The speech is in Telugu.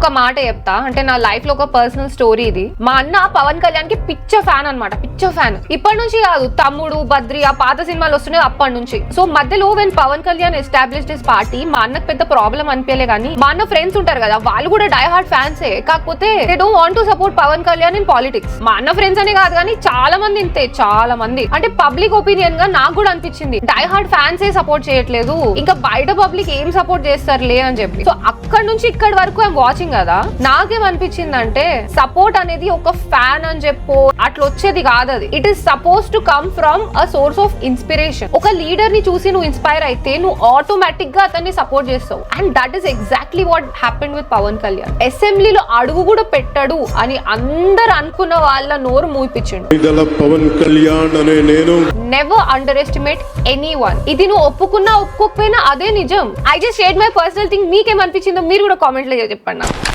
ఒక మాట చెప్తా, అంటే నా లైఫ్ లో ఒక పర్సనల్ స్టోరీ ఇది. మా అన్న పవన్ కళ్యాణ్ కి పిచ్చ ఫ్యాన్ అనమాట, పిచ్చ ఫ్యాన్. ఇప్పటి నుంచి కాదు, తమ్ముడు, బద్రి ఆ పాత సినిమాలు వస్తున్నాయి అప్పటి నుంచి. సో మధ్యలో when Pawan Kalyan established his party, మా అన్నకు పెద్ద ప్రాబ్లం అనిపించలే. కానీ మా అన్న ఫ్రెండ్స్ ఉంటారు కదా, వాళ్ళు కూడా డై హార్డ్ ఫ్యాన్సే. కాకపోతే they don't want to support Pawan Kalyan in politics. మా అన్న ఫ్రెండ్స్ అనే కాదు కానీ చాలా మంది ఇంతే, చాలా మంది. అంటే పబ్లిక్ ఒపీనియన్ గా నాకు కూడా అనిపించింది, డై హార్డ్ ఫ్యాన్స్ ఏ సపోర్ట్ చేయట్లేదు, ఇంకా బయట పబ్లిక్ ఏం సపోర్ట్ చేస్తారులే అని చెప్పి. సో అక్కడ నుంచి ఇక్కడ వరకు ఐఎమ్ వాచింగ్ కదా, నాకేమనిపించింది అంటే సపోర్ట్ అనేది ఒక ఫ్యాన్ అని చెప్పు అట్లా వచ్చేది కాదు. అది it is suppose to come from a source of inspiration. ఒక లీడర్ ని చూసి నువ్వు ఇన్స్పైర్ అయితే నువ్వు ఆటోమేటిక్ గా అతన్ని సపోర్ట్ చేస్తావు. And that is exactly what happened with Pawan Kalyan. అసెంబ్లీలో అడుగు కూడా పెట్టడు అని అందరు అనుకున్న వాళ్ళ నోరు మూయిపించిండు. పవన్ కళ్యాణ్ అనే నేను నెవర్ అండర్ ఎస్టిమేట్ ఎనీవన్. ఇది నువ్వు ఒప్పుకున్నా ఒప్పుకోకపోయినా అదే నిజం. I just shared my personal thing. మీకేమనిపించిందో మీరు కూడా కామెంట్ లో చెప్పండి.